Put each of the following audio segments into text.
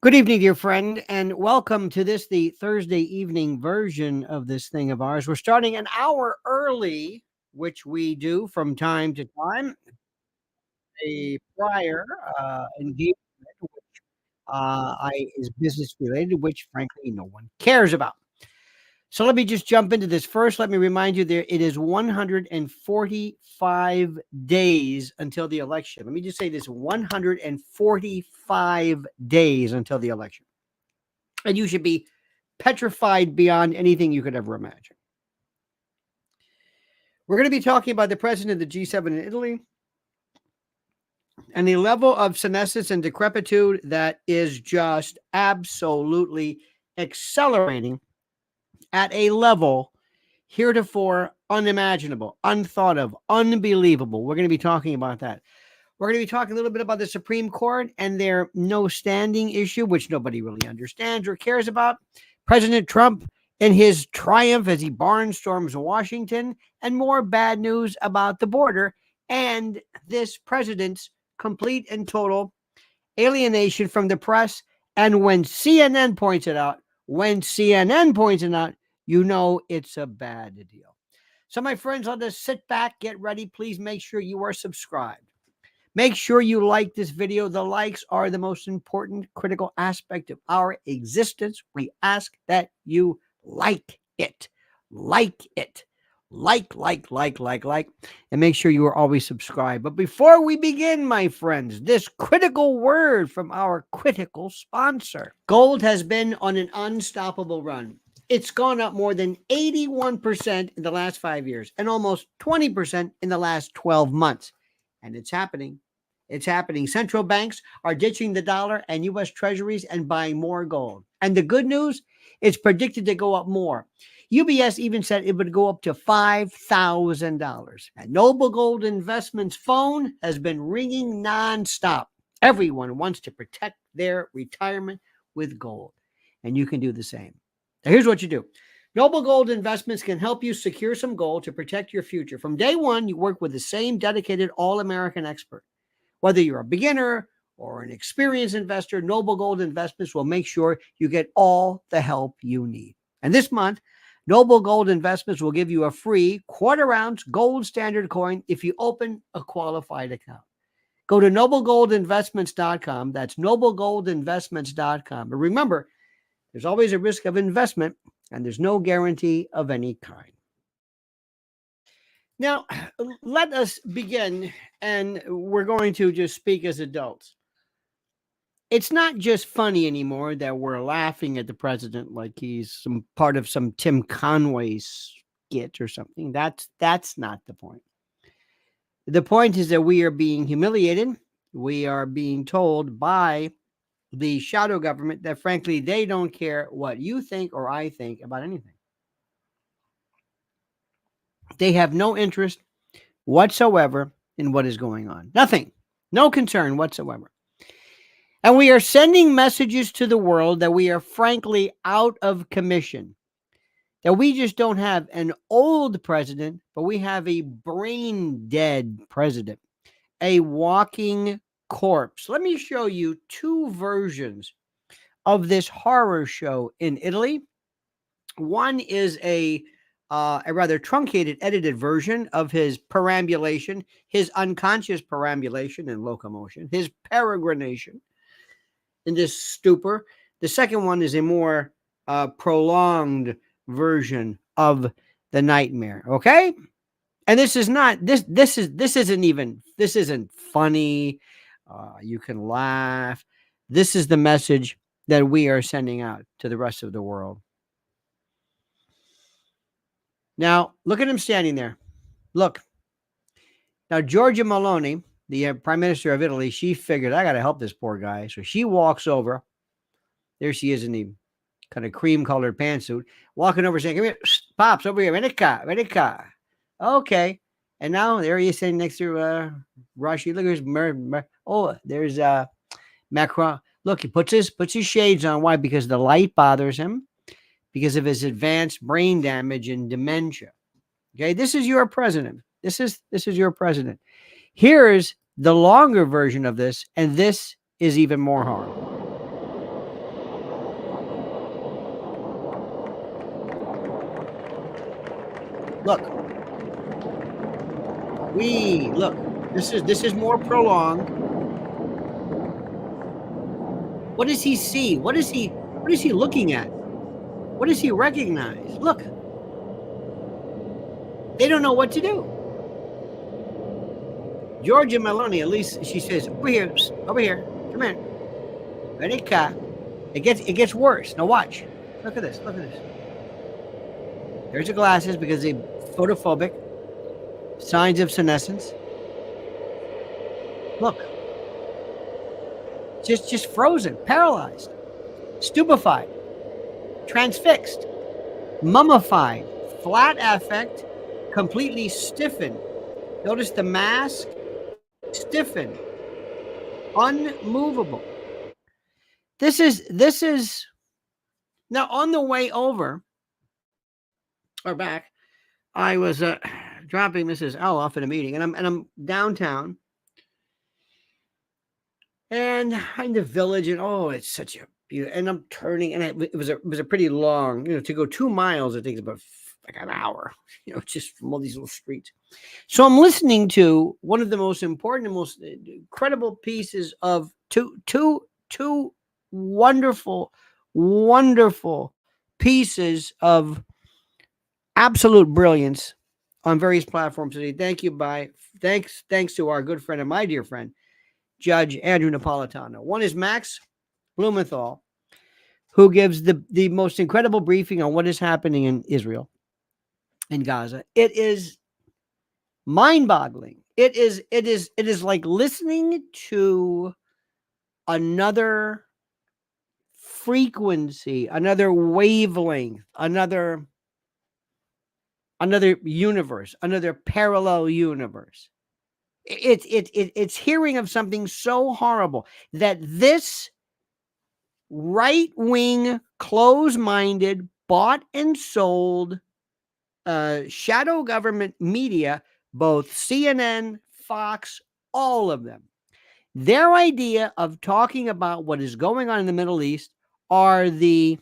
Good evening, dear friend, and welcome to the Thursday evening version of this thing of ours. We're starting an hour early, which we do from time to time. A prior engagement, which I is business related, which frankly no one cares about. So let me just jump into this first. Let me remind you there it is 145 days until the election. Let me just say this 145 days until the election. And you should be petrified beyond anything you could ever imagine. We're going to be talking about the president of the G7 in Italy and the level of senescence and decrepitude that is just absolutely accelerating at a level heretofore unimaginable, unthought of, unbelievable. We're going to be talking about that. We're going to be talking a little bit about the Supreme Court and their no standing issue, which nobody really understands or cares about. President Trump and his triumph as he barnstorms Washington, and more bad news about the border and this president's complete and total alienation from the press. And when CNN points it out, you know it's a bad deal. So, my friends, let us sit back, get ready. Please make sure you are subscribed. Make sure you like this video. The likes are the most important, critical aspect of our existence. We ask that you like it. Like it. Like, and make sure you are always subscribed. But before we begin, my friends, this critical word from our critical sponsor. Gold has been on an unstoppable run. It's gone up more than 81% in the last 5 years and almost 20% in the last 12 months. And it's happening. It's happening. Central banks are ditching the dollar and U.S. treasuries and buying more gold. And the good news, it's predicted to go up more. UBS even said it would go up to $5,000. And Noble Gold Investments' phone has been ringing nonstop. Everyone wants to protect their retirement with gold. And you can do the same. Now, here's what you do. Noble Gold Investments can help you secure some gold to protect your future. From day one, you work with the same dedicated all-American expert. Whether you're a beginner or an experienced investor, Noble Gold Investments will make sure you get all the help you need. And this month, Noble Gold Investments will give you a free quarter-ounce gold standard coin if you open a qualified account. Go to noblegoldinvestments.com. That's noblegoldinvestments.com. But remember, there's always a risk of investment, and there's no guarantee of any kind. Now, let us begin, and we're going to just speak as adults. It's not just funny anymore that we're laughing at the president like he's some part of some Tim Conway skit or something. That's not the point. The point is that we are being humiliated. We are being told by the shadow government that, frankly, they don't care what you think or I think about anything. They have no interest whatsoever in what is going on. Nothing. No concern whatsoever. And we are sending messages to the world that we are frankly out of commission. That we just don't have an old president, but we have a brain dead president. A walking corpse. Let me show you two versions of this horror show in Italy. One is a rather truncated, edited version of his perambulation, his unconscious perambulation and locomotion, his peregrination in this stupor. The second one is a more prolonged version of the nightmare. Okay, and this is not this isn't funny. You can laugh. This is the message that we are sending out to the rest of the world. Now, look at him standing there. Look. Now, Giorgia Meloni, the Prime Minister of Italy, she figured, I got to help this poor guy. So she walks over. There she is in the kind of cream-colored pantsuit, walking over saying, come here, Pops, over here. Venica. Okay. And now there he is sitting next to Rashi. Look, there's Macron. Look, he puts his shades on. Why? Because the light bothers him. Because of his advanced brain damage and dementia. Okay, this is your president. This is your president. Here's the longer version of this, and this is even more horrible. Look. Look. This is more prolonged. What does he see? What is he looking at? What does he recognize? Look. They don't know what to do. Georgia Meloni, at least she says, over here, come here. Ready, car. It gets worse. Now watch. Look at this. There's the glasses because they're photophobic. Signs of senescence. Look. Just frozen, paralyzed, stupefied, transfixed, mummified, flat affect, completely stiffened. Notice the mask, stiffened, unmovable. This is now on the way over or back. I was dropping Mrs. L off at a meeting, and I'm downtown, and in the village, and oh, it's such a beautiful. And I'm turning, and it was a pretty long, to go 2 miles. It takes about like an hour, just from all these little streets. So I'm listening to one of the most important and most incredible pieces of two wonderful pieces of absolute brilliance on various platforms today. Thanks to our good friend and my dear friend, Judge Andrew Napolitano. One is Max Blumenthal, who gives the most incredible briefing on what is happening in Israel, in Gaza. It is mind-boggling. It is like listening to another frequency, another wavelength, another universe, another parallel universe. It's hearing of something so horrible that this right-wing, close-minded, bought and sold shadow government media, both CNN, Fox, all of them, their idea of talking about what is going on in the Middle East are the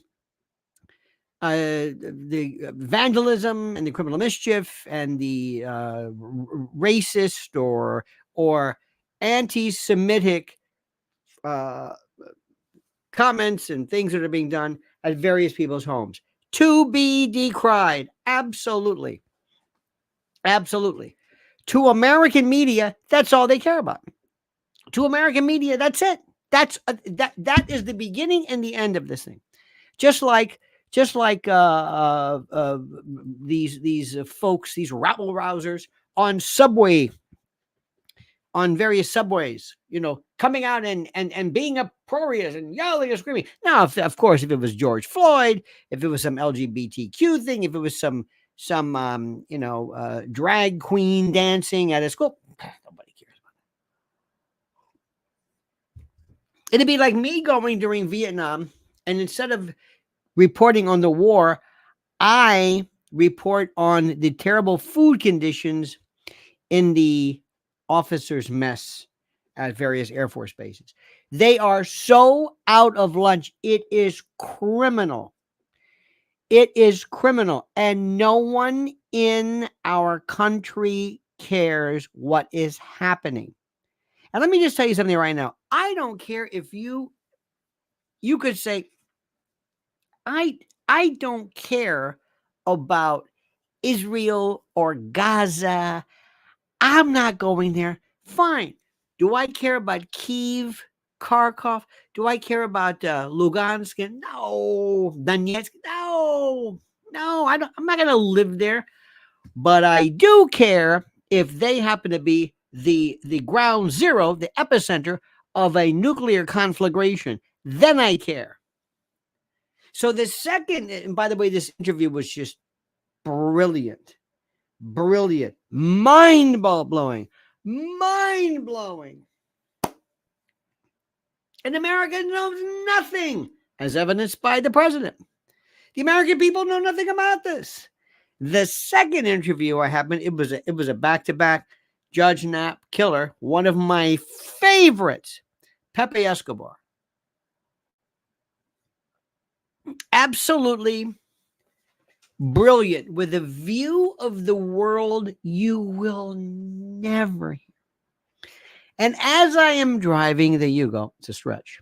vandalism and the criminal mischief and the racist or anti-Semitic comments and things that are being done at various people's homes. To be decried. Absolutely. To American media, that's all they care about. To American media, that's it. That is the beginning and the end of this thing. Just like these folks, these rabble rousers on various subways, coming out and being uproarious and yelling and screaming. Now, of course, if it was George Floyd, if it was some LGBTQ thing, if it was some drag queen dancing at a school, nobody cares about it. It'd be like me going during Vietnam, and instead of reporting on the war, I report on the terrible food conditions in the officers' mess at various Air Force bases. They are so out of lunch. It is criminal. And no one in our country cares what is happening. And let me just tell you something right now. I don't care if you could say, I don't care about Israel or Gaza. I'm not going there. Fine. Do I care about Kyiv, Kharkov? Do I care about Lugansk? No. Donetsk? No, I don't. I'm not going to live there. But I do care if they happen to be the ground zero, the epicenter of a nuclear conflagration. Then I care. So the second, and by the way, this interview was just brilliant, mind-blowing. And America knows nothing, as evidenced by the president. The American people know nothing about this. The second interview I happened, it was a back-to-back. Judge Knapp, killer, one of my favorites, Pepe Escobar. Absolutely brilliant, with a view of the world you will never hear. And as I am driving the Yugo, it's a stretch.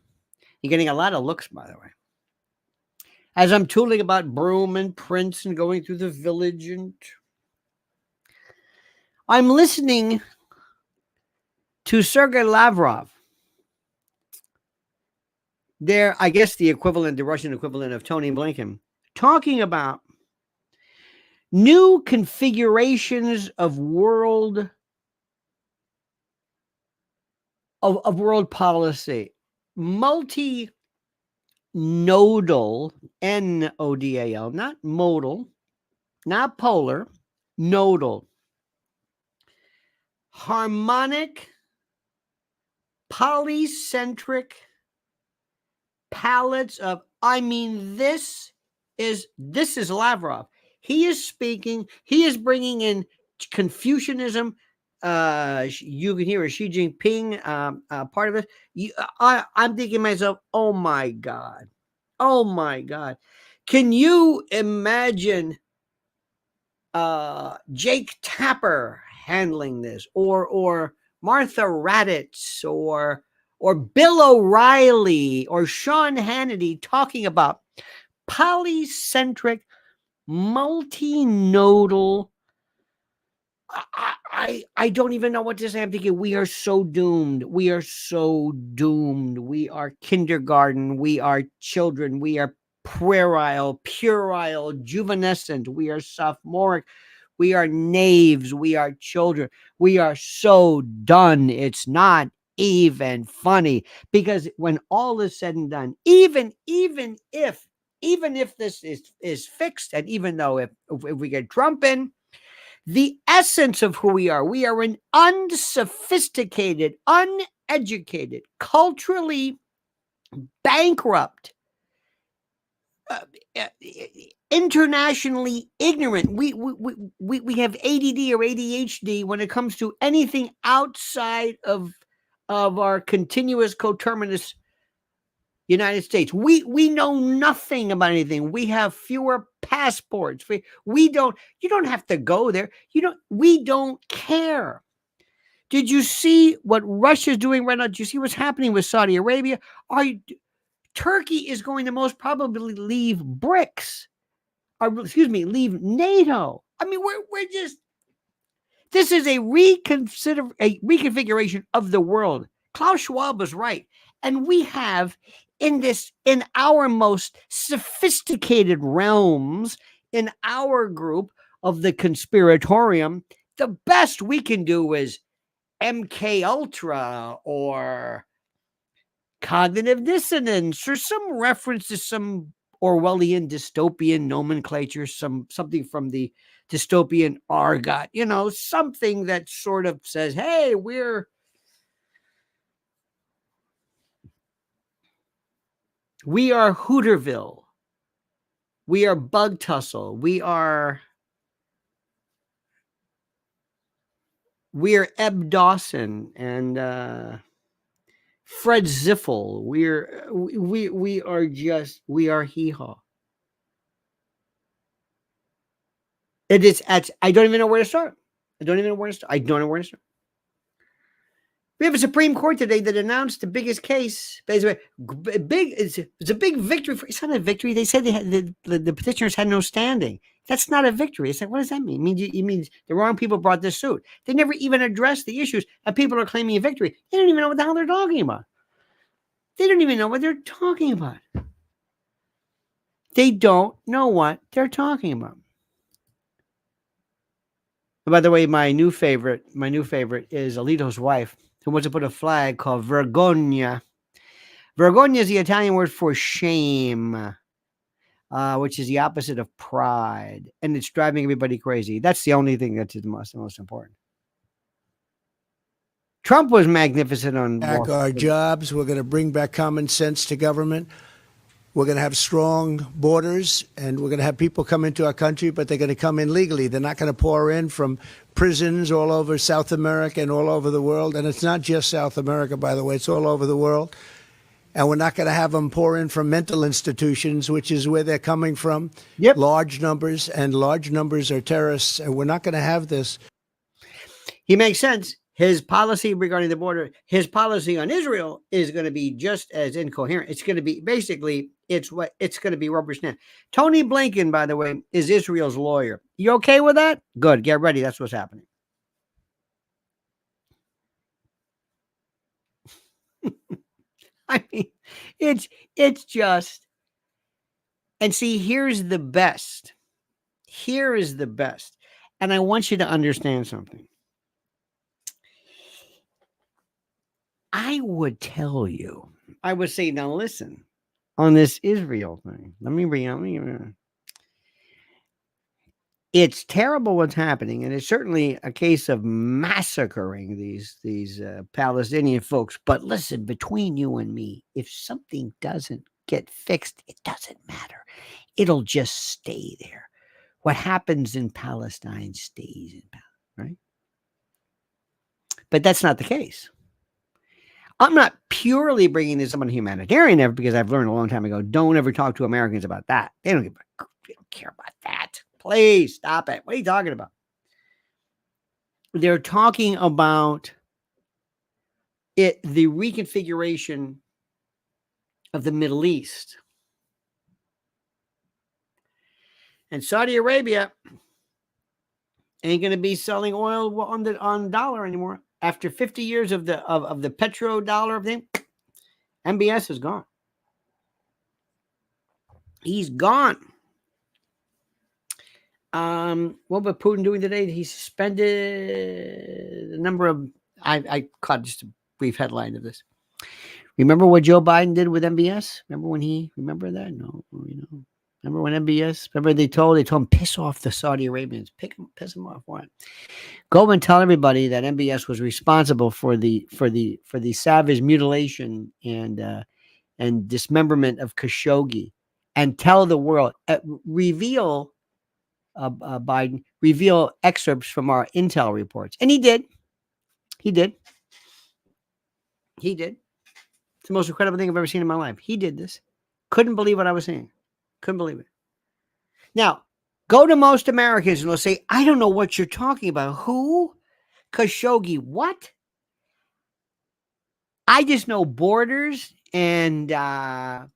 You're getting a lot of looks, by the way. As I'm tooling about Broome and Prince and going through the village, and I'm listening to Sergei Lavrov. There, I guess the Russian equivalent of Tony Blinken, talking about new configurations of world policy, multi-nodal, N-O-D-A-L, not modal, not polar, nodal, harmonic, polycentric palettes of, this is Lavrov. He is speaking, he is bringing in Confucianism. You can hear a Xi Jinping part of it. I'm thinking to myself, oh my God. Can you imagine Jake Tapper handling this, or Martha Raddatz, or Bill O'Reilly, or Sean Hannity talking about polycentric, multinodal? I don't even know what to say. I'm thinking we are so doomed. We are kindergarten. We are children. We are puerile, juvenescent. We are sophomoric. We are knaves. We are children. We are so done. It's not even funny, because when all is said and done, even if this is fixed, and even though if we get Trump in, the essence of who we are an unsophisticated, uneducated, culturally bankrupt, internationally ignorant. We have ADD or ADHD when it comes to anything outside of our continuous coterminous United States. We know nothing about anything. We have fewer passports. You don't have to go there. We don't care. Did you see what Russia's doing right now? Did you see what's happening with Saudi Arabia? Turkey is going to most probably leave BRICS, leave NATO. We're just, this is a reconfiguration of the world. Klaus Schwab was right. And we have in our most sophisticated realms, in our group of the conspiratorium, the best we can do is MK Ultra or cognitive dissonance, or some reference to some Orwellian dystopian nomenclature, something from the dystopian argot, something that sort of says, hey, we are Hooterville. We are Bug Tussle. We are Eb Dawson and Fred Ziffel. We are hee-haw. It is I don't even know where to start. I don't know where to start. We have a Supreme Court today that announced the biggest case. It's a big victory. It's not a victory. They said the petitioners had no standing. That's not a victory. It's like, what does that mean? It means the wrong people brought this suit. They never even addressed the issues, and people are claiming a victory. They don't even know what the hell they're talking about. They don't even know what they're talking about. They don't know what they're talking about. And by the way, my new favorite is Alito's wife, who wants to put a flag called Vergogna. Vergogna is the Italian word for shame, which is the opposite of pride, and it's driving everybody crazy. That's the only thing that's the most important. Trump was magnificent on back our jobs. We're going to bring back common sense to government. We're going to have strong borders, and we're going to have people come into our country, but they're going to come in legally. They're not going to pour in from prisons all over South America and all over the world. And it's not just South America, by the way. It's all over the world. And we're not going to have them pour in from mental institutions, which is where they're coming from. Yep. Large numbers, and large numbers are terrorists. And we're not going to have this. He makes sense. His policy regarding the border, his policy on Israel is going to be just as incoherent. It's going to be basically, it's going to be rubber stamp. Tony Blinken, by the way, is Israel's lawyer. You okay with that? Good. Get ready. That's what's happening. I mean, it's just, and see, here's the best. Here is the best. And I want you to understand something. I would tell you, I would say, now listen, on this Israel thing, let me bring it's terrible what's happening, and it's certainly a case of massacring these Palestinian folks. But listen, between you and me, if something doesn't get fixed, it doesn't matter. It'll just stay there. What happens in Palestine stays in Palestine, right? But that's not the case. I'm not purely bringing this up on humanitarian effort because I've learned a long time ago, don't ever talk to Americans about that. They don't care about that. Please stop it. What are you talking about? They're talking about the reconfiguration of the Middle East. And Saudi Arabia ain't going to be selling oil on dollar anymore. After 50 years of the petrodollar thing, MBS is gone. He's gone. What about Putin doing today? He suspended a number of. I caught just a brief headline of this. Remember what Joe Biden did with MBS? Remember that? No, Remember when MBS? Remember they told him piss off the Saudi Arabians, piss them off. What? Go and tell everybody that MBS was responsible for the savage mutilation and dismemberment of Khashoggi, and tell the world, reveal excerpts from our intel reports, and he did. It's the most incredible thing I've ever seen in my life. He did this. Couldn't believe what I was seeing. Couldn't believe it. Now, go to most Americans and they'll say, I don't know what you're talking about. Who? Khashoggi. What? I just know borders and, drag.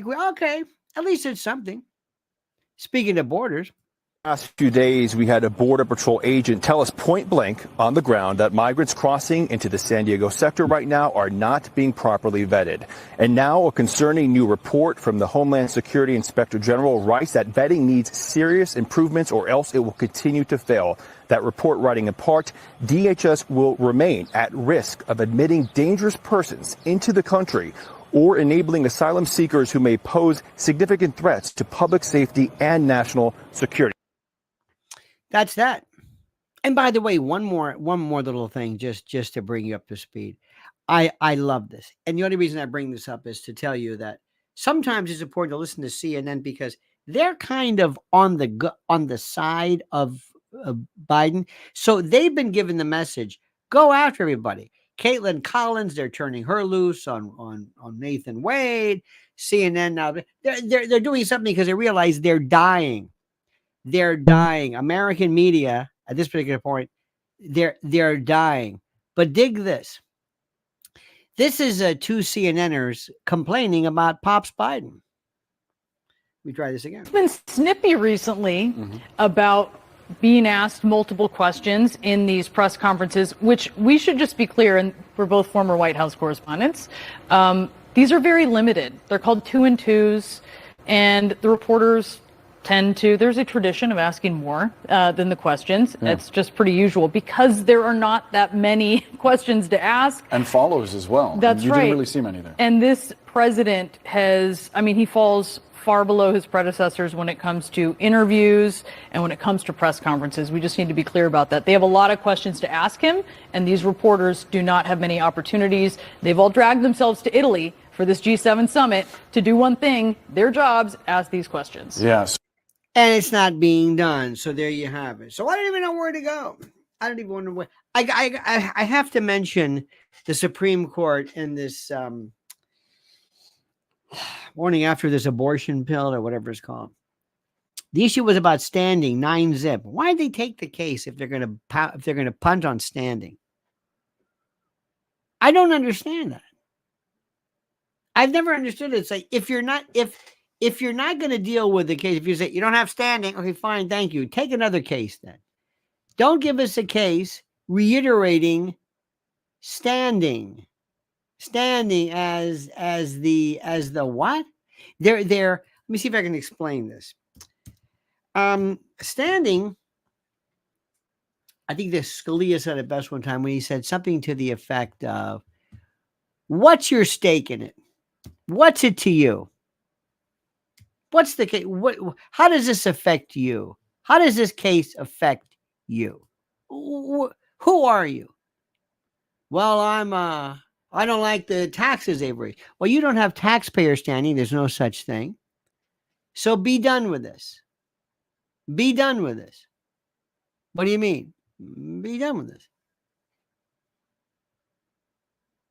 Okay. At least it's something. Speaking of borders. Last few days, we had a Border Patrol agent tell us point blank on the ground that migrants crossing into the San Diego sector right now are not being properly vetted. And now a concerning new report from the Homeland Security Inspector General writes that vetting needs serious improvements or else it will continue to fail. That report writing in part, DHS will remain at risk of admitting dangerous persons into the country or enabling asylum seekers who may pose significant threats to public safety and national security. That's that. And by the way, one more little thing, just to bring you up to speed. I love this. And the only reason I bring this up is to tell you that sometimes it's important to listen to CNN because they're kind of on the side of Biden. So they've been given the message, go after everybody. Caitlin Collins, they're turning her loose on Nathan Wade. CNN now, they're doing something because they realize they're dying. They're dying. American media at this particular point, they're dying. But dig this. This is two CNNers complaining about Pops Biden. We try this again. It's been snippy recently about being asked multiple questions in these press conferences, which we should just be clear, and we're both former White House correspondents. These are very limited. They're called 2 and 2s, and the reporters there's a tradition of asking more than the questions. Yeah. It's just pretty usual because there are not that many questions to ask. And followers as well. That's right. You didn't really see many there. And this president he falls far below his predecessors when it comes to interviews and when it comes to press conferences. We just need to be clear about that. They have a lot of questions to ask him, and these reporters do not have many opportunities. They've all dragged themselves to Italy for this G7 summit to do one thing, their jobs, ask these questions. Yes. And it's not being done. So there you have it. So I don't even know where to go. I don't even wonder where. I have to mention the Supreme Court in this morning after this abortion pill or whatever it's called. The issue was about standing, 9-zip. Why did they take the case if they're going to punt on standing? I don't understand that. I've never understood it. It's like if you're not going to deal with the case, if you say you don't have standing, okay, fine, thank you. Take another case then. Don't give us a case reiterating standing as the what? Let me see if I can explain this. Standing, I think that Scalia said it best one time when he said something to the effect of, what's your stake in it? What's it to you? What's the case? How does this affect you? How does this case affect you? Who are you? Well, I don't like the taxes they've raised. Well, you don't have taxpayer standing. There's no such thing. So be done with this. Be done with this. What do you mean? Be done with this.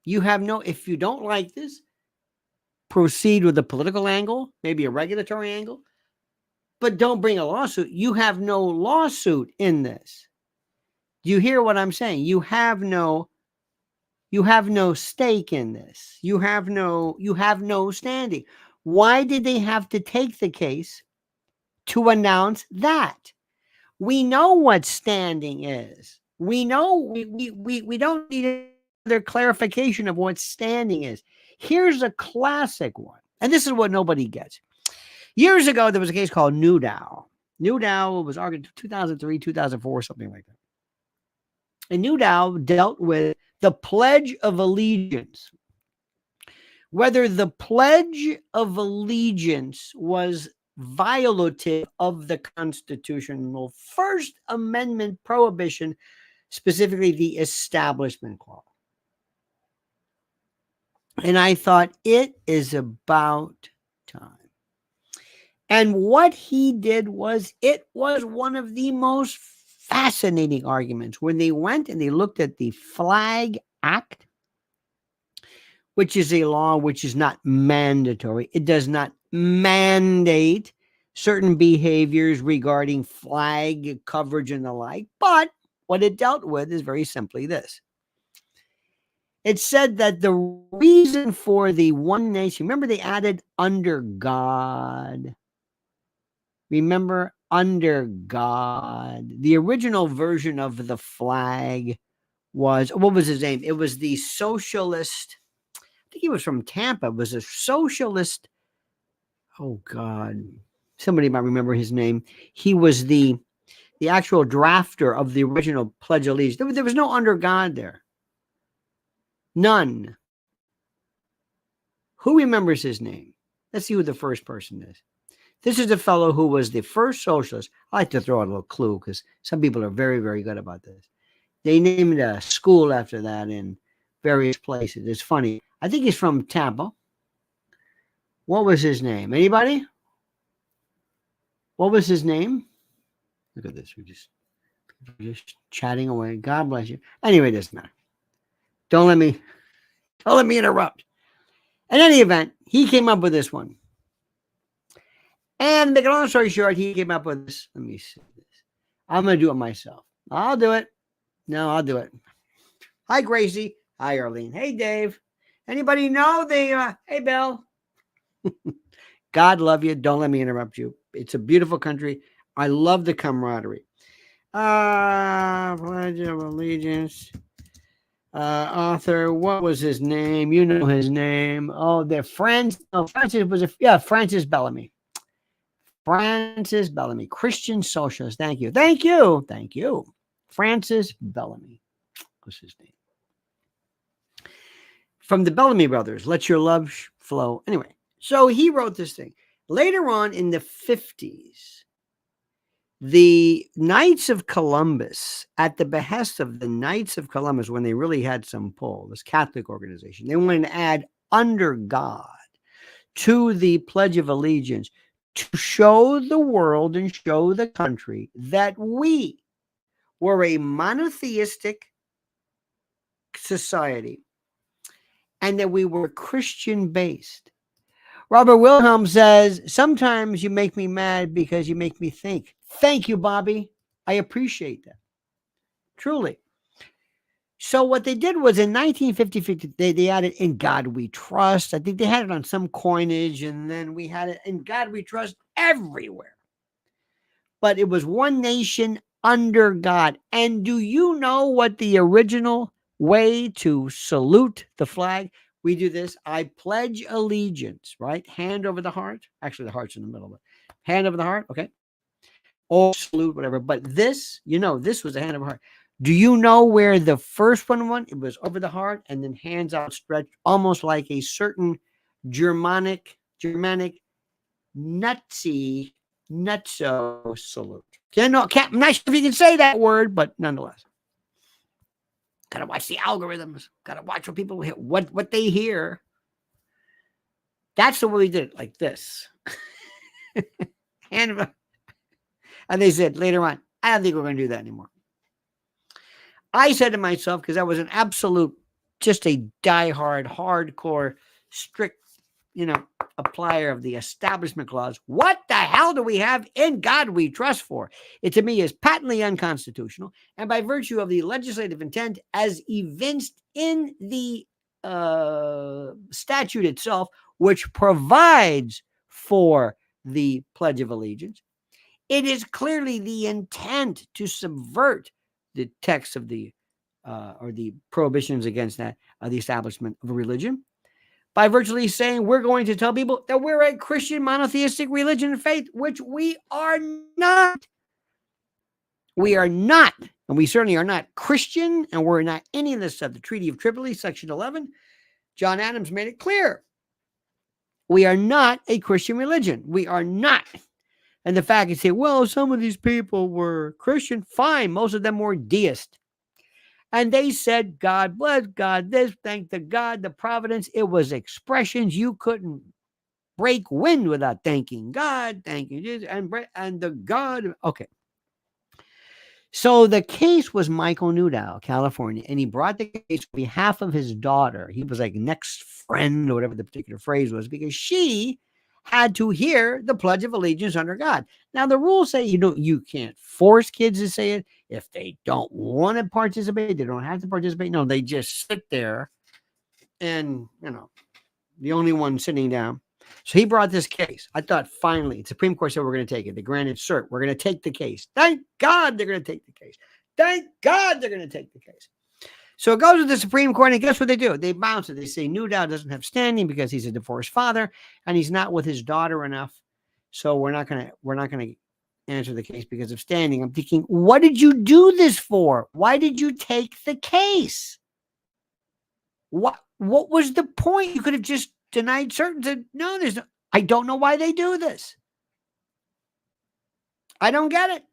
You have no, if you don't like this, proceed with a political angle, maybe a regulatory angle, but don't bring a lawsuit. You have no lawsuit in this. Do you hear what I'm saying? You have no stake in this. You have no standing. Why did they have to take the case to announce that? We know what standing is. We know we don't need another clarification of what standing is. Here's a classic one. And this is what nobody gets. Years ago, there was a case called Newdow. Newdow was argued 2003, 2004, something like that. And Newdow dealt with the Pledge of Allegiance. Whether the Pledge of Allegiance was violative of the constitutional First Amendment prohibition, specifically the Establishment Clause. And I thought, it is about time. And what he did was, it was one of the most fascinating arguments when they went and they looked at the Flag Act, which is a law which is not mandatory. It does not mandate certain behaviors regarding flag coverage and the like. But what it dealt with is very simply this. It said that the reason for the one nation, remember they added under God. Remember, under God. The original version of the flag was, what was his name? It was the socialist, I think he was from Tampa. It was a socialist. Oh God. Somebody might remember his name. He was the actual drafter of the original Pledge of Allegiance. There was no under God there. None. Who remembers his name? Let's see who the first person is. This is the fellow who was the first socialist. I like to throw out a little clue because some people are very, very good about this. They named a school after that in various places. It's funny. I think he's from Tampa. What was his name? Anybody? What was his name? Look at this. We're just chatting away. God bless you. Anyway, it doesn't matter. Don't let me interrupt. In any event, he came up with this one. And to make a long story short, he came up with this. Let me see this. I'm going to do it myself. I'll do it. No, I'll do it. Hi, Gracie. Hi, Arlene. Hey, Dave. Anybody know the, hey, Bill. God love you. Don't let me interrupt you. It's a beautiful country. I love the camaraderie. Pledge of Allegiance. Author, what was his name? You know his name. Oh, they're friends. Oh, Francis Bellamy. Francis Bellamy, Christian socialist. Thank you. Thank you. Thank you. Francis Bellamy. What's his name? From the Bellamy brothers, Let Your Love Flow. Anyway, so he wrote this thing. Later on in the 50s, the Knights of Columbus, at the behest of the Knights of Columbus, when they really had some pull, this Catholic organization, they wanted to add under God to the Pledge of Allegiance to show the world and show the country that we were a monotheistic society and that we were Christian based. Robert Wilhelm says, sometimes you make me mad because you make me think. Thank you, Bobby. I appreciate that. Truly. So what they did was in 1950, they added "In God We Trust." I think they had it on some coinage, and then we had it "In God We Trust" everywhere. But it was one nation under God. And do you know what the original way to salute the flag? We do this. I pledge allegiance, right? Hand over the heart. Actually, the heart's in the middle of it. Hand over the heart, okay? Or salute, whatever. But this, this was a hand over heart. Do you know where the first one went? It was over the heart and then hands outstretched, almost like a certain Germanic nutso salute. I'm not sure if you can say that word, but nonetheless. Gotta watch the algorithms. Gotta watch what people hear, what they hear. That's the way we did it, like this. And they said later on, I don't think we're going to do that anymore. I said to myself, because I was an absolute, just a diehard, hardcore, strict, applier of the establishment clause. What the hell do we have "In God We Trust" for? It to me is patently unconstitutional, and by virtue of the legislative intent as evinced in the statute itself, which provides for the Pledge of Allegiance, it is clearly the intent to subvert the text of the or the prohibitions against that the establishment of a religion by virtually saying we're going to tell people that we're a Christian monotheistic religion and faith, which we are not. We are not, and we certainly are not Christian, and we're not any of this stuff. The Treaty of Tripoli, Section 11, John Adams made it clear. We are not a Christian religion. We are not. And the fact you say, well, some of these people were Christian, fine. Most of them were deist. And they said, God bless, God this, thank the God, the providence. It was expressions you couldn't break wind without thanking God, thanking Jesus, and the God. Okay. So the case was Michael Newdow, California, and he brought the case on behalf of his daughter. He was like next friend or whatever the particular phrase was, because she had to hear the Pledge of Allegiance under God. Now, the rules say you can't force kids to say it. If they don't want to participate, they don't have to participate. No, they just sit there and, the only one sitting down. So he brought this case. I thought finally, the Supreme Court said we're going to take it. They granted cert. We're going to take the case. Thank God they're going to take the case. Thank God they're going to take the case. So it goes to the Supreme Court, and guess what they do? They bounce it. They say Newdow doesn't have standing because he's a divorced father and he's not with his daughter enough. So we're not going to answer the case because of standing. I'm thinking, what did you do this for? Why did you take the case? What was the point? You could have just denied cert and said, no, I don't know why they do this. I don't get it.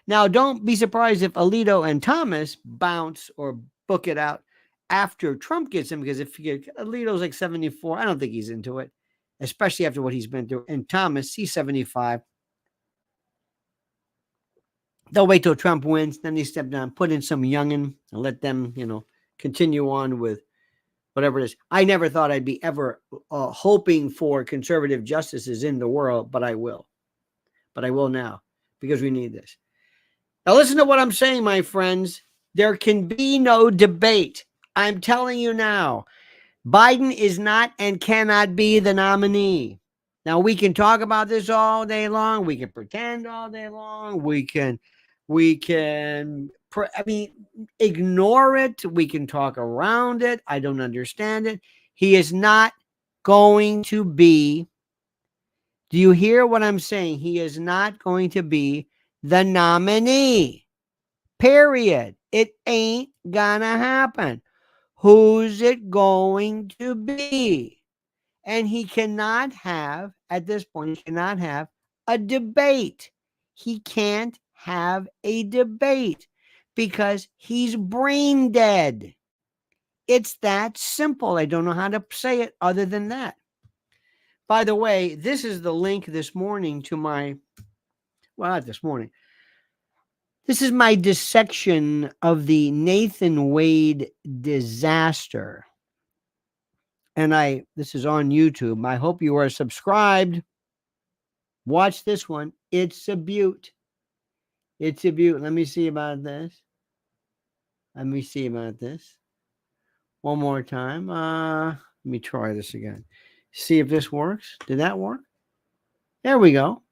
Now, don't be surprised if Alito and Thomas bounce or book it out after Trump gets him, because if Alito's like 74, I don't think he's into it, especially after what he's been through. And Thomas, he's 75. They'll wait till Trump wins, then they step down, put in some youngin' and let them, continue on with whatever it is. I never thought I'd be ever hoping for conservative justices in the world, but I will. But I will now, because we need this. Now, listen to what I'm saying, my friends. There can be no debate. I'm telling you now, Biden is not and cannot be the nominee. Now, we can talk about this all day long. We can pretend all day long. We can ignore it. We can talk around it. I don't understand it. He is not going to be. Do you hear what I'm saying? He is not going to be the nominee. Period. It ain't gonna happen. Who's it going to be? And he cannot have, at this point, he cannot have a debate. He can't have a debate because he's brain dead. It's that simple. I don't know how to say it other than that. By the way, this is the link this morning to my, well, not this morning. This is my dissection of the Nathan Wade disaster. And this is on YouTube. I hope you are subscribed. Watch this one. It's a beaut. It's a beaut. Let me see about this. Let me see about this. One more time. Let me try this again. See if this works. Did that work? There we go.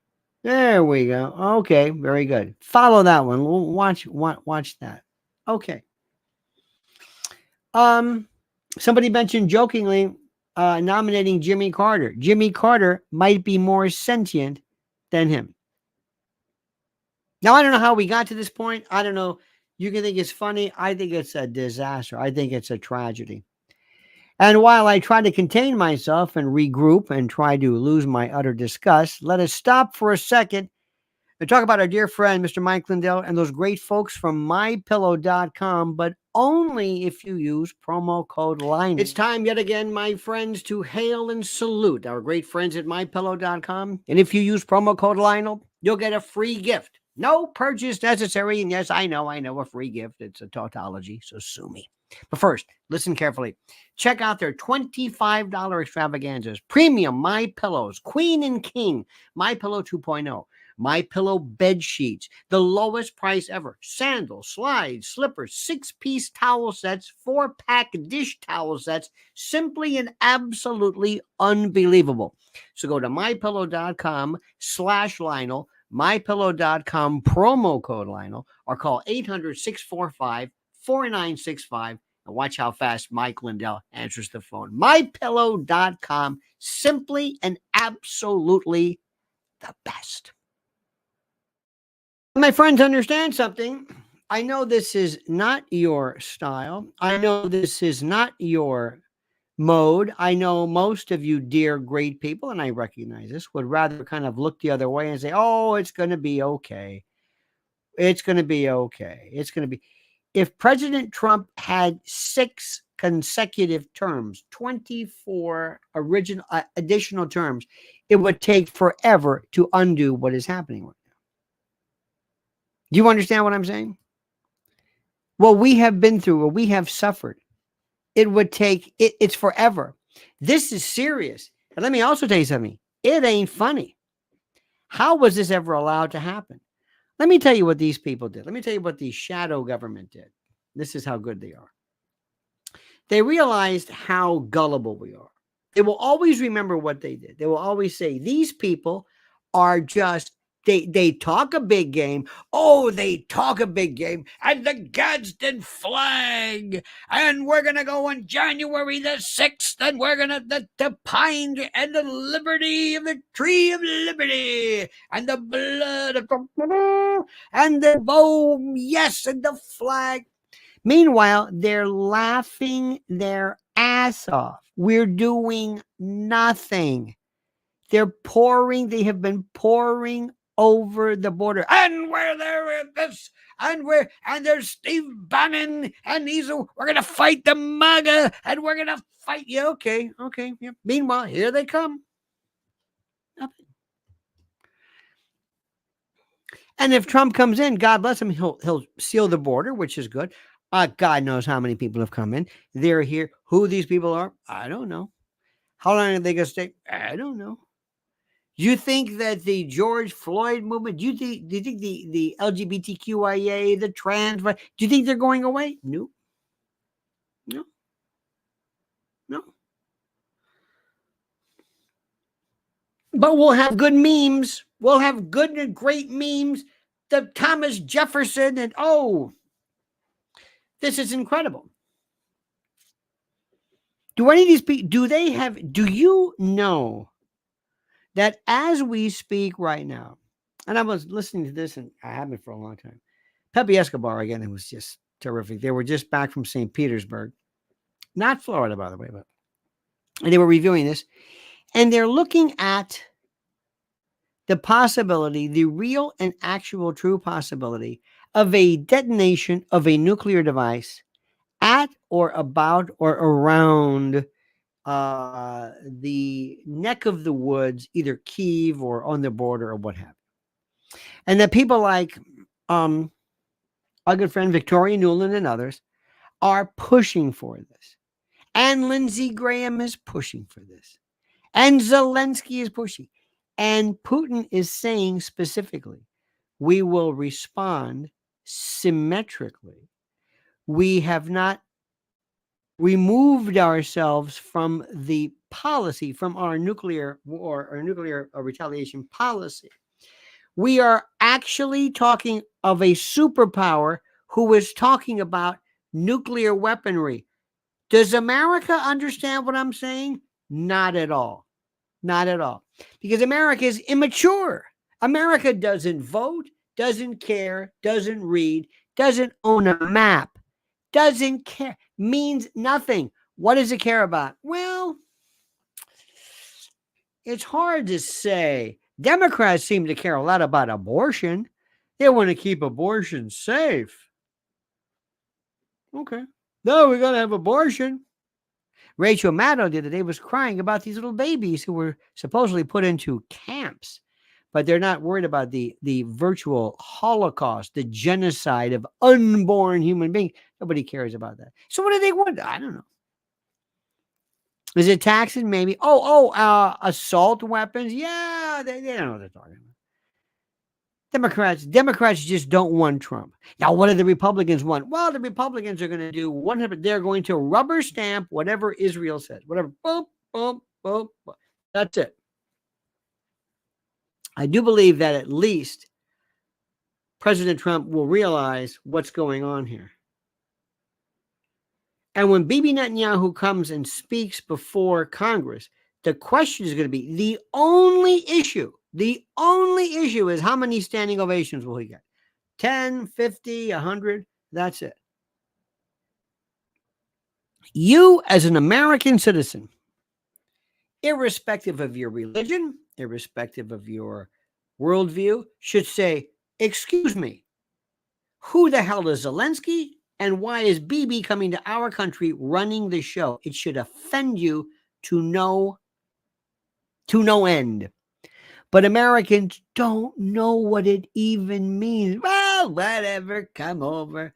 There we go. Okay, very good. Follow that one. Watch that. Okay. Somebody mentioned jokingly nominating Jimmy Carter. Jimmy Carter might be more sentient than him. Now, I don't know how we got to this point. I don't know. You can think it's funny. I think it's a disaster. I think it's a tragedy. And while I try to contain myself and regroup and try to lose my utter disgust, let us stop for a second and talk about our dear friend, Mr. Mike Lindell, and those great folks from mypillow.com, but only if you use promo code Lionel. It's time yet again, my friends, to hail and salute our great friends at mypillow.com. And if you use promo code Lionel, you'll get a free gift. No purchase necessary. And yes, I know a free gift. It's a tautology, so sue me. But first, listen carefully. Check out their $25 extravaganzas. Premium My Pillows, Queen and King, My Pillow 2.0, My Pillow bed sheets, the lowest price ever. Sandals, slides, slippers, 6-piece towel sets, 4-pack dish towel sets. Simply and absolutely unbelievable. So go to mypillow.com/Lionel, mypillow.com promo code Lionel, or call 800-645-4965 and watch how fast Mike Lindell answers the phone. mypillow.com, simply and absolutely the best. My friends, understand something. I know this is not your style. I know this is not your mode. I know most of you dear great people, and I recognize this, would rather kind of look the other way and say, oh, it's going to be okay. It's going to be okay. It's going to be. If President Trump had 6 consecutive terms, 24 additional terms, it would take forever to undo what is happening right now. Do you understand what I'm saying? What we have been through, what we have suffered, it would take, it's forever. This is serious. And let me also tell you something. It ain't funny. How was this ever allowed to happen? Let me tell you what these people did. Let me tell you what the shadow government did. This is how good they are. They realized how gullible we are. They will always remember what they did. They will always say, these people are just, they talk a big game. Oh, they talk a big game. And the Gadsden flag. And we're going to go on January the 6th. And we're going to, the pine and the liberty of the tree of liberty. And the blood of the, and the bow, yes, and the flag. Meanwhile, they're laughing their ass off. We're doing nothing. They have been pouring over the border. And we're there with this, and there's Steve Bannon, and we're going to fight the MAGA, and we're going to fight you. Okay, yeah. Meanwhile, here they come. Nothing. And if Trump comes in, God bless him, he'll seal the border, which is good. God knows how many people have come in. They're here. Who these people are, I don't know. How long are they going to stay? I don't know. Do you think that the George Floyd movement, do you think the LGBTQIA, the trans, do you think they're going away? No. But we'll have good memes. We'll have good and great memes. The Thomas Jefferson and this is incredible. Do any of these people, do you know that as we speak right now, and I was listening to this and I haven't for a long time, Pepe Escobar again, it was just terrific. They were just back from St. Petersburg, not Florida, by the way, and they were reviewing this, and they're looking at the possibility, the real and actual true possibility of a detonation of a nuclear device at or about or around the neck of the woods, either Kyiv or on the border or what have you. And that people like our good friend Victoria Nuland and others, are pushing for this. And Lindsey Graham is pushing for this. And Zelensky is pushing. And Putin is saying specifically, we will respond symmetrically. We have not removed ourselves from the policy, from our nuclear war or nuclear retaliation policy. We are actually talking of a superpower who is talking about nuclear weaponry. Does America understand what I'm saying? Not at all. Not at all. Because America is immature. America doesn't vote, doesn't care, doesn't read, doesn't own a map, doesn't care, means nothing. What does it care about? Well, it's hard to say. Democrats seem to care a lot about abortion. They want to keep abortion safe. Okay. No, we're going to have abortion. Rachel Maddow the other day was crying about these little babies who were supposedly put into camps, but they're not worried about the virtual Holocaust, the genocide of unborn human beings. Nobody cares about that. So what do they want? I don't know. Is it taxes? Maybe. Assault weapons? Yeah, they don't know what they're talking about. Democrats just don't want Trump. Now, what do the Republicans want? Well, the Republicans are going to do 100. They're going to rubber stamp whatever Israel says. Whatever. Boom, boom, boom, boom. That's it. I do believe that at least President Trump will realize what's going on here. And when Bibi Netanyahu comes and speaks before Congress, the question is going to be the only issue is how many standing ovations will he get? 10, 50, 100? That's it. You, as an American citizen, irrespective of your religion, irrespective of your worldview, should say, excuse me, who the hell is Zelensky? And why is Bibi coming to our country running the show? It should offend you to no end. But Americans don't know what it even means. Well, whatever, come over.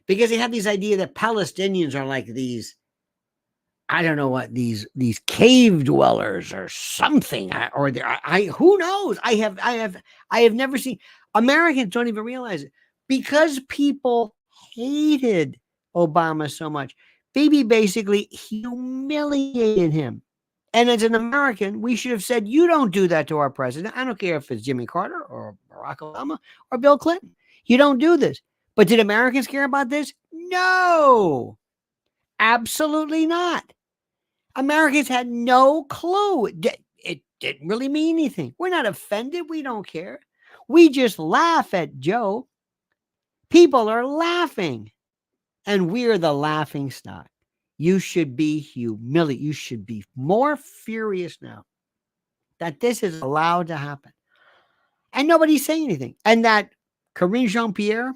Because they have this idea that Palestinians are like these, I don't know what, these cave dwellers or something. Or who knows? I have never seen. Americans don't even realize it. Because people hated Obama so much, Bibi basically humiliated him. And as an American, we should have said, you don't do that to our president. I don't care if it's Jimmy Carter or Barack Obama or Bill Clinton. You don't do this. But did Americans care about this? No, absolutely not. Americans had no clue. It didn't really mean anything. We're not offended. We don't care. We just laugh at Joe. People are laughing. And we're the laughing stock. You should be humiliated. You should be more furious now that this is allowed to happen. And nobody's saying anything. And that Karine Jean-Pierre,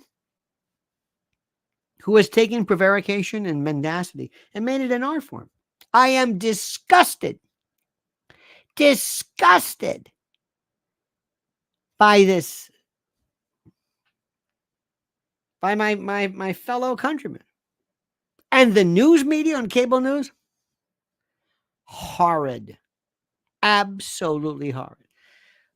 who has taken prevarication and mendacity and made it an art form. I am disgusted by this, by my fellow countrymen. And the news media on cable news, horrid. Absolutely horrid.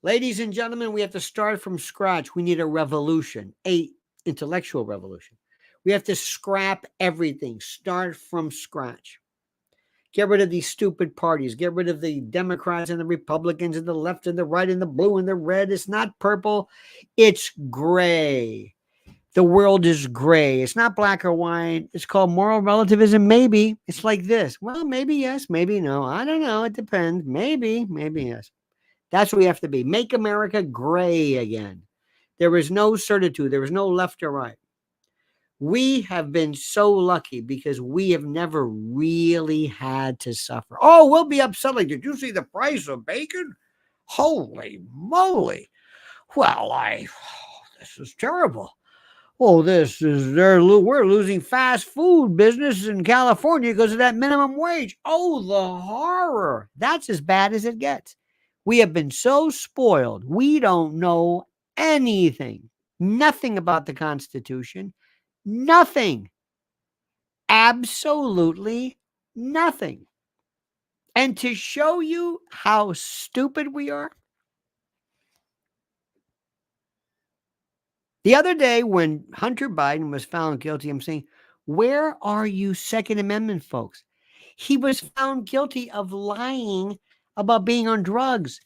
Ladies and gentlemen, we have to start from scratch. We need a revolution, an intellectual revolution. We have to scrap everything, start from scratch. Get rid of these stupid parties. Get rid of the Democrats and the Republicans and the left and the right and the blue and the red. It's not purple. It's gray. The world is gray. It's not black or white. It's called moral relativism. Maybe it's like this. Well, maybe yes, maybe no. I don't know. It depends. Maybe yes. That's what we have to be. Make America gray again. There is no certitude. There is no left or right. We have been so lucky because we have never really had to suffer. Oh, we'll be upset. Like, did you see the price of bacon? Holy moly. Well, this is terrible. Oh, we're losing fast food business in California because of that minimum wage. Oh, the horror. That's as bad as it gets. We have been so spoiled. We don't know anything. nothing about the Constitution, nothing, absolutely nothing. And to show you how stupid we are, the other day when Hunter Biden was found guilty, I'm saying, where are you Second Amendment folks? He was found guilty of lying about being on drugs.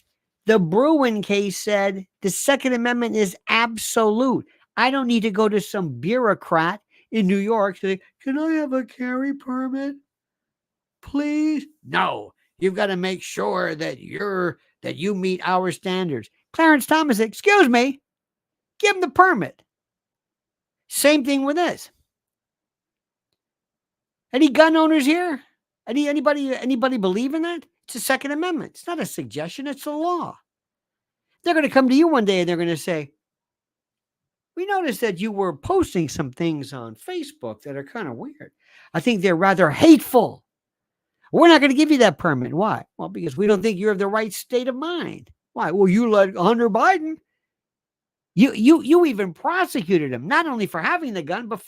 The Bruin case said the Second Amendment is absolute. I don't need to go to some bureaucrat in New York to say, can I have a carry permit? Please? No. You've got to make sure that you meet our standards. Clarence Thomas said, excuse me, give him the permit. Same thing with this. Any gun owners here? Anybody believe in that? It's the Second Amendment. It's not a suggestion, it's the law. They're going to come to you one day and they're going to say, we noticed that you were posting some things on Facebook that are kind of weird. I think they're rather hateful. We're not going to give you that permit. Why? Well, because we don't think you're of the right state of mind. Why? Well, you let Hunter Biden. You even prosecuted him, not only for having the gun, but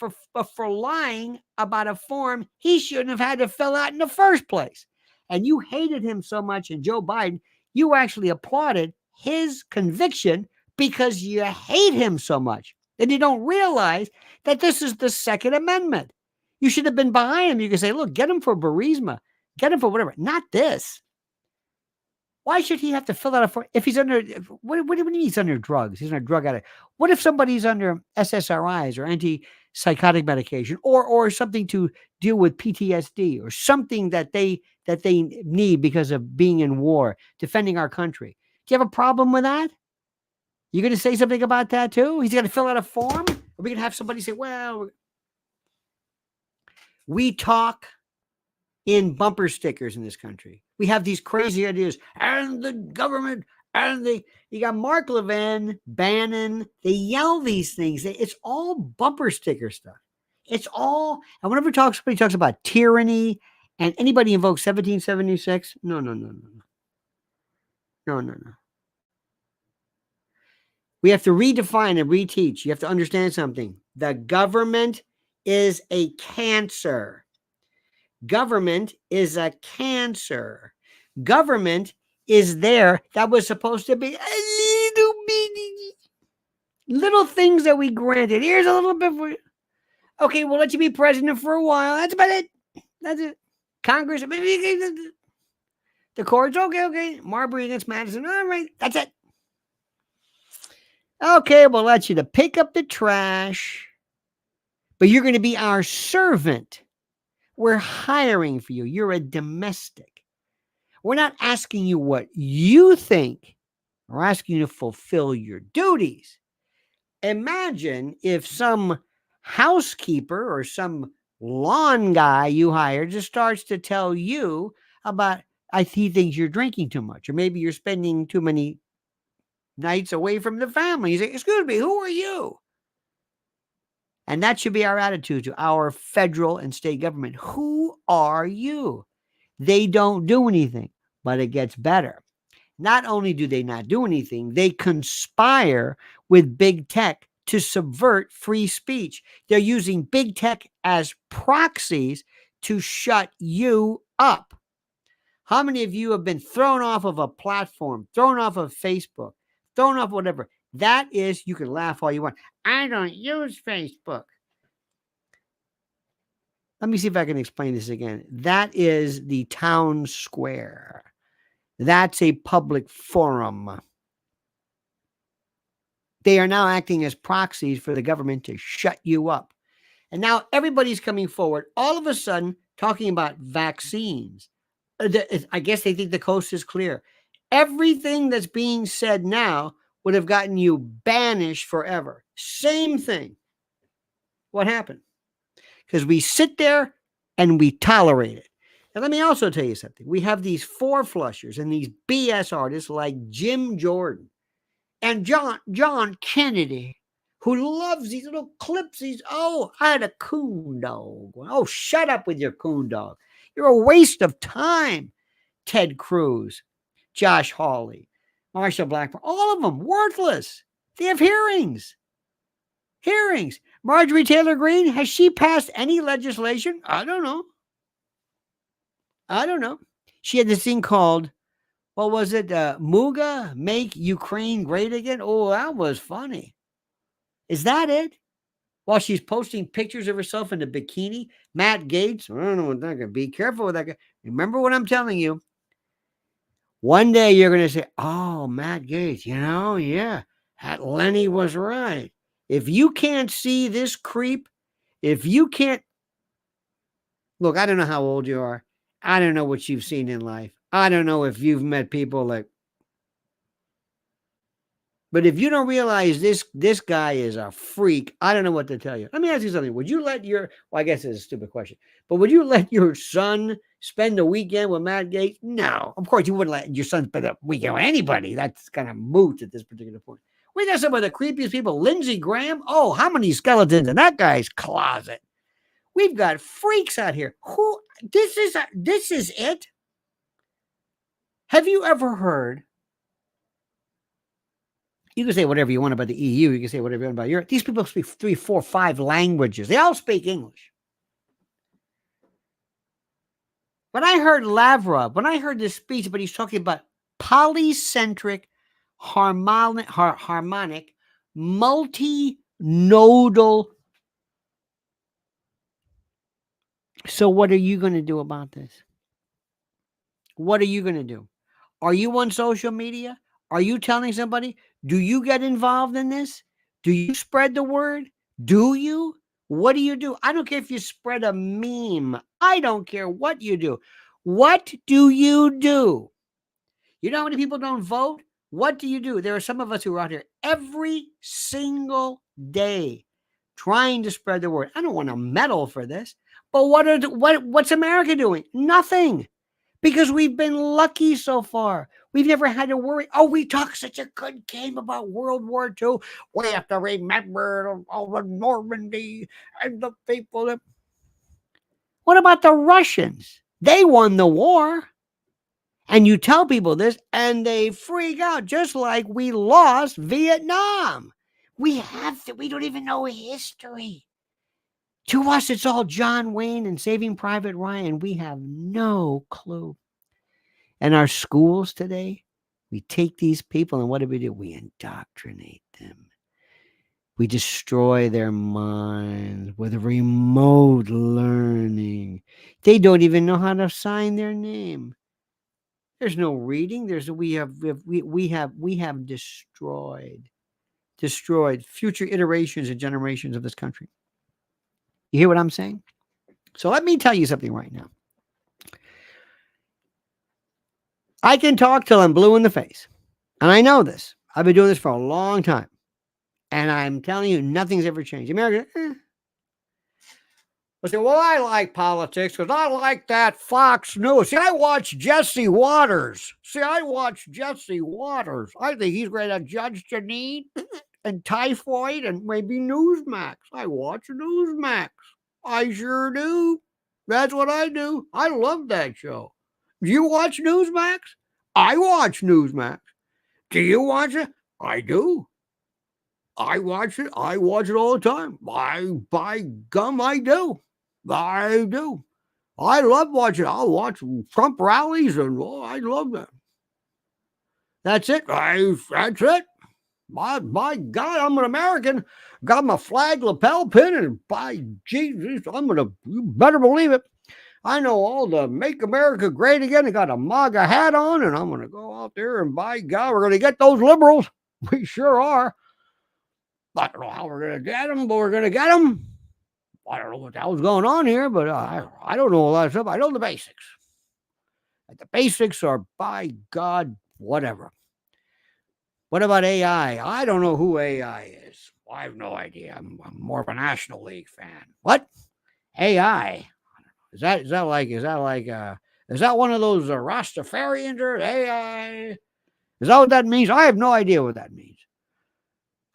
for lying about a form he shouldn't have had to fill out in the first place. And you hated him so much, and Joe Biden, you actually applauded his conviction because you hate him so much. And you don't realize that this is the Second Amendment. You should have been behind him. You could say, look, get him for Burisma. Get him for whatever. Not this. Why should he have to fill out a form if he's under, what do you mean he's under drugs? He's under drug addict. What if somebody's under SSRIs or antipsychotic medication or something to deal with PTSD or something that they need because of being in war, defending our country? Do you have a problem with that? You going to say something about that too? He's going to fill out a form? Are we going to have somebody say, well, we talk in bumper stickers in this country. We have these crazy ideas, and the government, you got Mark Levin, Bannon, they yell these things. It's all bumper sticker stuff. It's all, and whenever somebody talks about tyranny and anybody invokes 1776, no. We have to redefine and reteach. You have to understand something. The government is a cancer. Government is a cancer. Government is there. That was supposed to be a little bitty, little things that we granted. Here's a little bit for you. Okay, we'll let you be president for a while. That's about it. That's it. Congress, the courts, okay. Marbury against Madison. All right, that's it. Okay, we'll let you to pick up the trash, but you're going to be our servant. We're hiring for you. You're a domestic. We're not asking you what you think. We're asking you to fulfill your duties. Imagine if some housekeeper or some lawn guy you hired just starts to tell you about, he thinks you're drinking too much, or maybe you're spending too many nights away from the family. You say, excuse me, who are you? And that should be our attitude to our federal and state government. Who are you? They don't do anything, but it gets better. Not only do they not do anything, they conspire with big tech to subvert free speech. They're using big tech as proxies to shut you up. How many of you have been thrown off of a platform, thrown off of Facebook, thrown off whatever? That is, you can laugh all you want. I don't use Facebook. Let me see if I can explain this again. That is the town square. That's a public forum. They are now acting as proxies for the government to shut you up. And now everybody's coming forward, all of a sudden, talking about vaccines. I guess they think the coast is clear. Everything that's being said now would have gotten you banished forever. Same thing. What happened? Because we sit there and we tolerate it. And let me also tell you something. We have these four flushers and these BS artists like Jim Jordan and John Kennedy, who loves these little clips. I had a coon dog. Oh, shut up with your coon dog. You're a waste of time. Ted Cruz, Josh Hawley, Marsha Blackburn, all of them worthless. They have hearings. Hearings. Marjorie Taylor Greene, has she passed any legislation? I don't know. She had this thing called, what was it? Muga, Make Ukraine Great Again. Oh, that was funny. Is that it? While she's posting pictures of herself in a bikini, Matt Gaetz, I don't know what that could be. Careful with that guy. Remember what I'm telling you. One day you're going to say, oh, Matt Gaetz, yeah, that Lenny was right. If you can't see this creep, if you can't, look, I don't know how old you are. I don't know what you've seen in life. I don't know if you've met people like, but if you don't realize this guy is a freak, I don't know what to tell you. Let me ask you something. Would you let well, I guess it's a stupid question, but would you let your son spend a weekend with Matt Gaetz? No, of course you wouldn't let your son spend a weekend with anybody. That's kind of moot at this particular point. We got some of the creepiest people. Lindsey Graham. Oh, how many skeletons in that guy's closet? We've got freaks out here. This is it. Have you ever heard? You can say whatever you want about the EU. You can say whatever you want about Europe. These people speak 3, 4, 5 languages. They all speak English. When I heard Lavrov, when I heard this speech, but he's talking about polycentric, harmonic, multinodal. So what are you going to do about this? What are you going to do? Are you on social media? Are you telling somebody? Do you get involved in this? Do you spread the word? Do you? What do you do? I don't care if you spread a meme. I don't care what you do. What do you do? You know how many people don't vote? What do you do? There are some of us who are out here every single day trying to spread the word. I don't want a medal for this, but what's America doing? Nothing. Because we've been lucky so far. We've never had to worry. Oh, we talk such a good game about World War II. We have to remember all the Normandy and the people that. What about the Russians? They won the war. And you tell people this, and they freak out, just like we lost Vietnam. We don't even know history. To us, it's all John Wayne and Saving Private Ryan. We have no clue. And our schools today, we take these people and what do? We indoctrinate them. We destroy their minds with remote learning. They don't even know how to sign their name. There's no reading. We have destroyed future iterations and generations of this country. You hear what I'm saying? So let me tell you something right now. I can talk till I'm blue in the face. And I know this. I've been doing this for a long time. And I'm telling you, nothing's ever changed. America, I say, well, I like politics because I like that Fox News. See, I watch Jesse Waters. I think he's great at Judge Janine and Typhoid and maybe Newsmax. I watch Newsmax. I sure do. That's what I do. I love that show. Do you watch Newsmax? I watch Newsmax. Do you watch it? I do. I watch it. I watch it all the time. By gum, I do. I do. I love watching. I'll watch Trump rallies and I love that. That's it. That's it. By God, I'm an American. Got my flag lapel pin, and by Jesus, you better believe it. I know all the Make America Great Again. I got a MAGA hat on, and I'm going to go out there, and by God, we're going to get those liberals. We sure are. I don't know how we're going to get them, but we're going to get them. I don't know what the hell's going on here, but I don't know a lot of stuff. I know the basics. And the basics are, by God, whatever. What about AI? I don't know who AI is. I have no idea. I'm more of a National League fan. What? AI? Is that one of those Rastafarians or AI? Is that what that means? I have no idea what that means.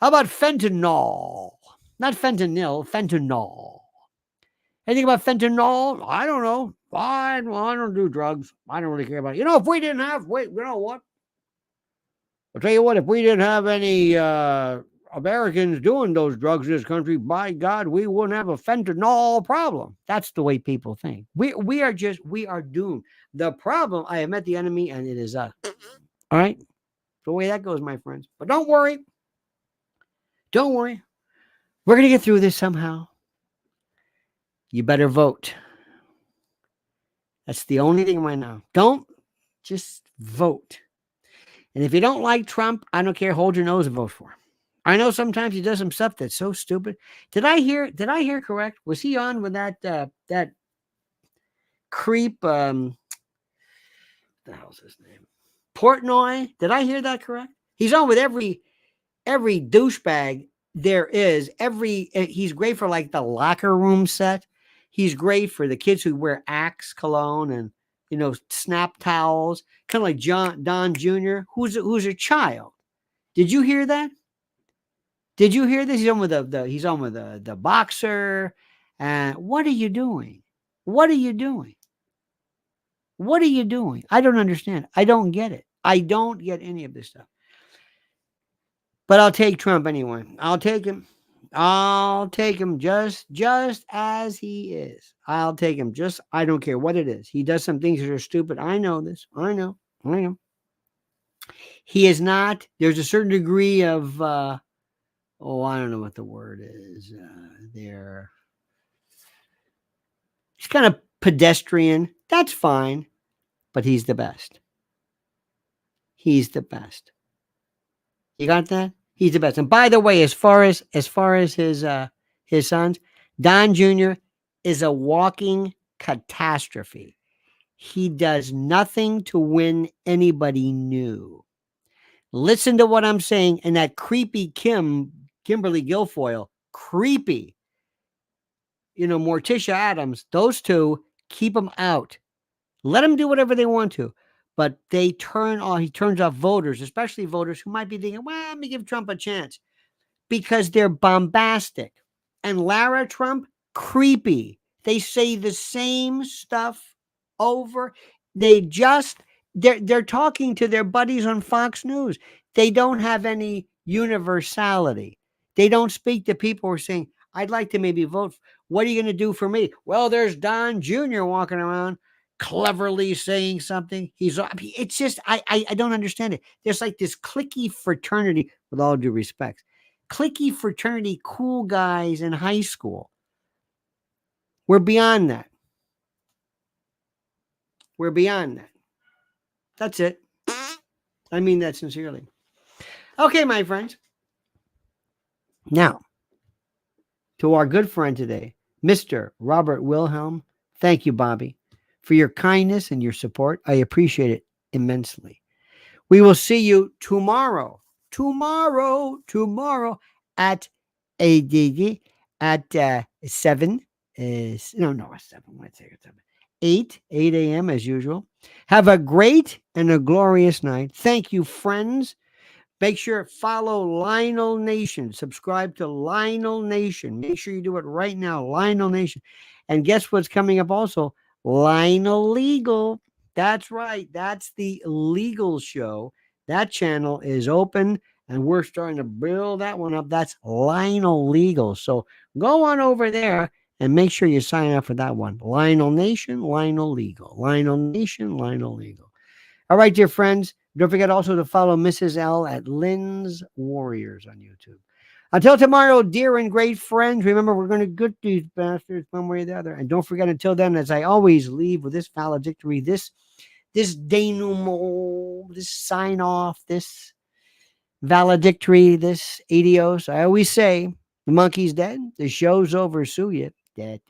How about fentanyl? Not fentanyl, fentanyl. Anything about fentanyl? I don't know. I don't do drugs. I don't really care about it. You know, if we didn't have, you know what? I'll tell you what, if we didn't have any Americans doing those drugs in this country, by God, we wouldn't have a fentanyl problem. That's the way people think. We are doomed. The problem, I have met the enemy, and it is us. All right? The way that goes, my friends. But don't worry. Don't worry. We're going to get through this somehow. You better vote. That's the only thing right now. Don't just vote. And if you don't like Trump, I don't care. Hold your nose and vote for him. I know sometimes he does some stuff that's so stupid. Did I hear correct? Was he on with that creep? The hell's his name? Portnoy. Did I hear that correct? He's on with every douchebag there is. He's great for like the locker room set. He's great for the kids who wear Axe cologne and snap towels, kind of like Don Jr., who's a child. Did you hear that? Did you hear this? He's on with the boxer. What are you doing? What are you doing? What are you doing? I don't understand. I don't get it. I don't get any of this stuff. But I'll take Trump anyway. I'll take him. I'll take him just as he is. I'll take him I don't care what it is. He does some things that are stupid. I know this. I know. He is not, there's a certain degree of, I don't know what the word is. He's kind of pedestrian. That's fine. But he's the best. He's the best. You got that? He's the best. And by the way, as far as his sons, Don Jr. is a walking catastrophe. He does nothing to win anybody new. Listen to what I'm saying. And that creepy Kimberly Guilfoyle, creepy, Morticia Adams, those two, keep them out. Let them do whatever they want to. But he turns off voters, especially voters who might be thinking, well, let me give Trump a chance. Because they're bombastic. And Lara Trump, creepy. They say the same stuff over. They're talking to their buddies on Fox News. They don't have any universality. They don't speak to people who are saying, I'd like to maybe vote. What are you going to do for me? Well, there's Don Jr. walking around cleverly saying something. It's just, I don't understand it. There's like this cliquey fraternity, with all due respect, cliquey fraternity, cool guys in high school. We're beyond that. We're beyond that. That's it. I mean that sincerely. Okay, my friends. Now, to our good friend today, Mr. Robert Wilhelm. Thank you, Bobby, for your kindness and your support. I appreciate it immensely. We will see you tomorrow at 7. 8 a.m. as usual. Have a great and a glorious night. Thank you, friends. Make sure follow Lionel Nation. Subscribe to Lionel Nation. Make sure you do it right now, Lionel Nation. And guess what's coming up also? Lionel Legal. That's right. That's the legal show. That channel is open, and we're starting to build that one up. That's Lionel Legal. So go on over there and make sure you sign up for that one. Lionel Nation, Lionel Legal. Lionel Nation, Lionel Legal. All right, dear friends. Don't forget also to follow Mrs. L at Lynn's Warriors on YouTube. Until tomorrow, dear and great friends, remember, we're going to get these bastards one way or the other. And don't forget, until then, as I always leave with this valedictory, this denouement, this sign off, this valedictory, this adios. I always say, the monkey's dead. The show's over. Sue you. Dead.